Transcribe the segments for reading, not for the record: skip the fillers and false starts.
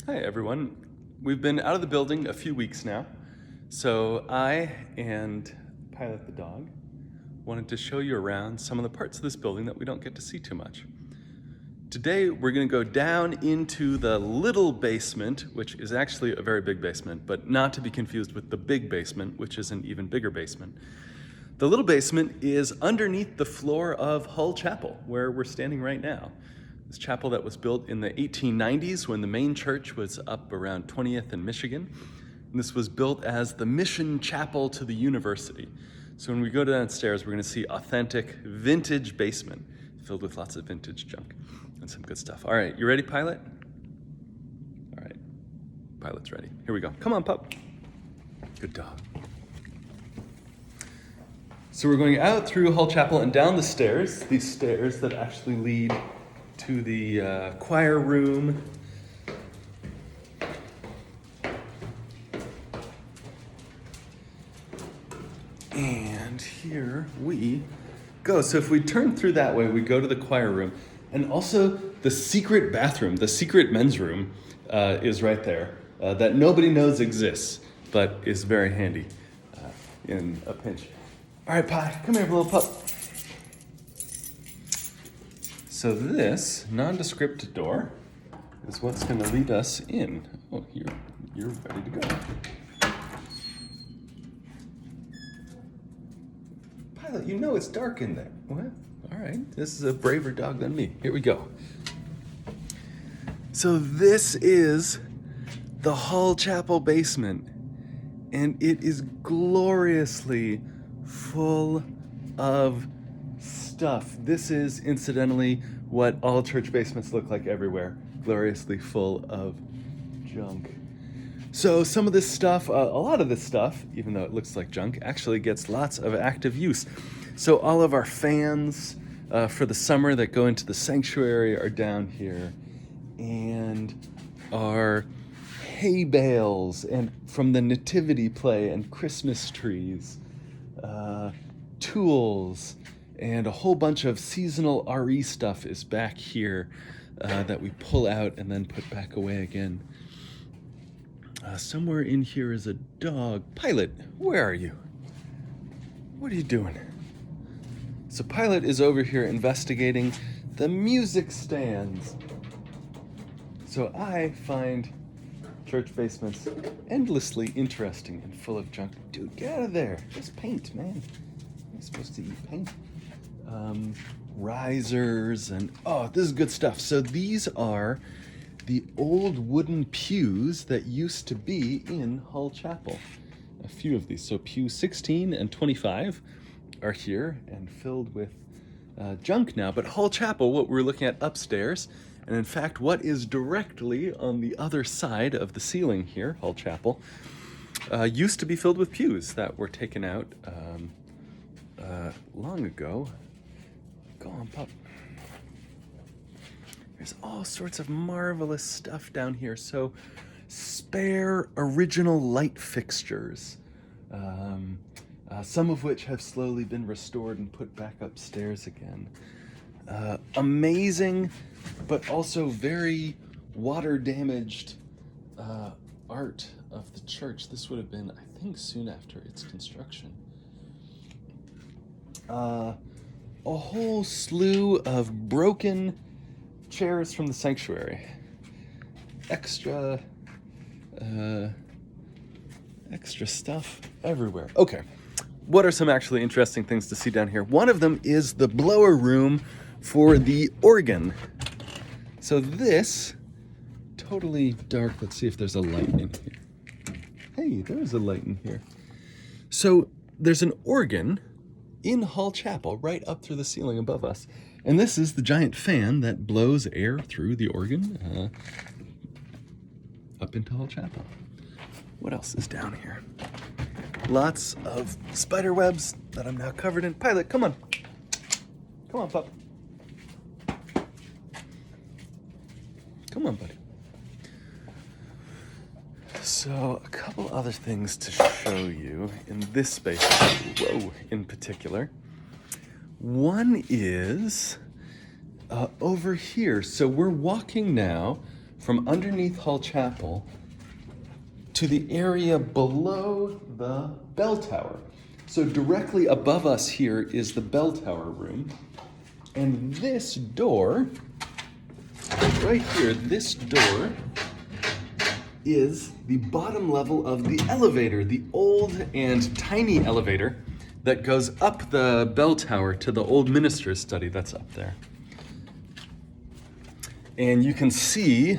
Hi everyone. We've been out of the building a few weeks now, so I and Pilot the dog wanted to show you around some of the parts of this building that we don't get to see too much. Today we're going to go down into the little basement, which is actually a very big basement, but not to be confused with the big basement, which is an even bigger basement. The little basement is underneath the floor of Hull Chapel, where we're standing right now. This chapel that was built in the 1890s when the main church was up around 20th and Michigan. And this was built as the mission chapel to the university. So when we go downstairs, we're going to see authentic vintage basement filled with lots of vintage junk and some good stuff. All right, you ready, Pilot? All right, Pilot's ready. Here we go. Come on, pup. Good dog. So we're going out through Hull Chapel and down the stairs, these stairs that actually lead to the choir room. And here we go. So if we turn through that way, we go to the choir room. And also the secret bathroom, the secret men's room is right there that nobody knows exists, but is very handy in a pinch. All right, Pie, come here, little pup. So this nondescript door is what's going to lead us in. Oh, you're ready to go. Pilot, you know it's dark in there. What? All right, this is a braver dog than me. Here we go. So this is the Hull Chapel basement, and it is gloriously full of stuff. This is, incidentally, what all church basements look like everywhere, gloriously full of junk. So some of this stuff, a lot of this stuff, even though it looks like junk, actually gets lots of active use. So all of our fans for the summer that go into the sanctuary are down here, and our hay bales and from the nativity play and Christmas trees, tools, and a whole bunch of seasonal RE stuff is back here that we pull out and then put back away again. Somewhere in here is a dog. Pilot, where are you? What are you doing? So Pilot is over here investigating the music stands. So I find church basements endlessly interesting and full of junk. Dude, get out of there. Just paint, man. You're supposed to eat paint. Risers and, oh, this is good stuff. So these are the old wooden pews that used to be in Hull Chapel. A few of these. So pew 16 and 25 are here and filled with junk now. But Hull Chapel, what we're looking at upstairs, and in fact, what is directly on the other side of the ceiling here, Hull Chapel, used to be filled with pews that were taken out long ago. Go on, pup. There's all sorts of marvelous stuff down here. So, spare original light fixtures, some of which have slowly been restored and put back upstairs again. Amazing, but also very water-damaged art of the church. This would have been, I think, soon after its construction. A whole slew of broken chairs from the sanctuary. Extra stuff everywhere. Okay, what are some actually interesting things to see down here? One of them is the blower room for the organ. So this, totally dark. Let's see if there's a light in here. Hey, there's a light in here. So there's an organ in Hull Chapel, right up through the ceiling above us. And this is the giant fan that blows air through the organ up into Hull Chapel. What else is down here? Lots of spider webs that I'm now covered in. Pilot, come on. Come on, pup. Come on, buddy. So, a couple other things to show you in this space, in particular. One is over here. So we're walking now from underneath Hall Chapel to the area below the bell tower. So directly above us here is the bell tower room. And this door, right here, this door is the bottom level of the elevator, the old and tiny elevator that goes up the bell tower to the old minister's study that's up there. And you can see,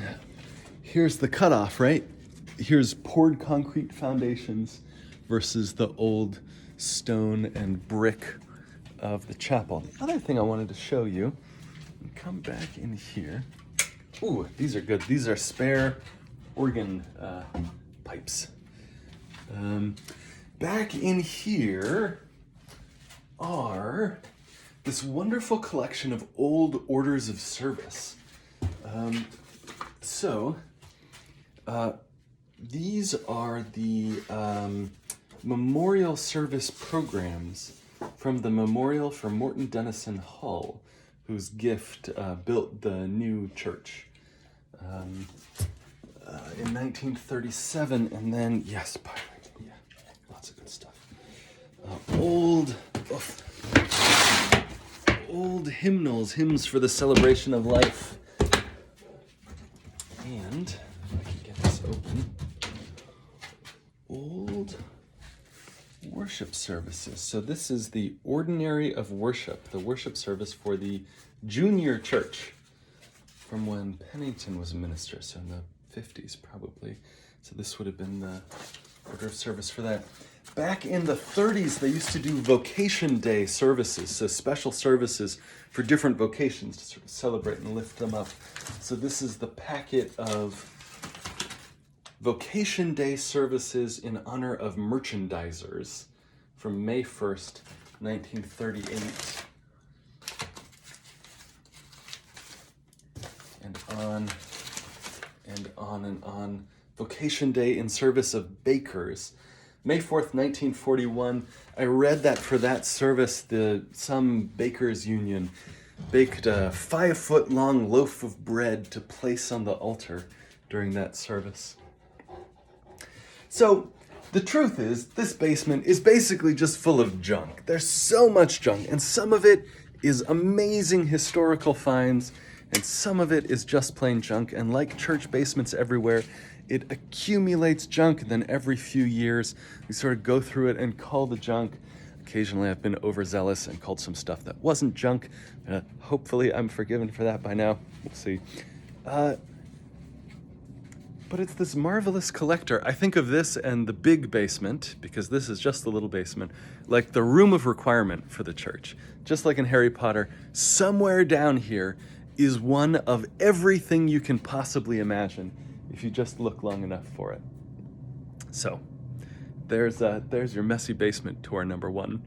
here's the cutoff, right? Here's poured concrete foundations versus the old stone and brick of the chapel. The other thing I wanted to show you, come back in here. Ooh, these are good. These are spare organ pipes. Back in here are this wonderful collection of old orders of service. These are the memorial service programs from the Memorial for Morton Dennison Hull, whose gift built the new church in 1937. And then, yes, pirate, yeah, lots of good stuff. Old hymnals, hymns for the celebration of life. And, if I can get this open, old worship services. So this is the Ordinary of Worship, the worship service for the junior church from when Pennington was a minister, so in the 50s probably. So this would have been the order of service for that. Back in the 30s, they used to do vocation day services, so special services for different vocations to sort of celebrate and lift them up. So this is the packet of vocation day services in honor of merchandisers from May 1st, 1938. And on and on and on. Vocation day in service of bakers. May 4th, 1941, I read that for that service, some bakers' union baked a 5-foot-long loaf of bread to place on the altar during that service. So, the truth is, this basement is basically just full of junk. There's so much junk, and some of it is amazing historical finds, and some of it is just plain junk, and like church basements everywhere, it accumulates junk, and then every few years we sort of go through it and call the junk. Occasionally I've been overzealous and called some stuff that wasn't junk. Hopefully I'm forgiven for that by now. We'll see. But it's this marvelous collector. I think of this and the big basement, because this is just the little basement, like the room of requirement for the church. Just like in Harry Potter, somewhere down here is one of everything you can possibly imagine if you just look long enough for it. So, there's your messy basement tour number 1.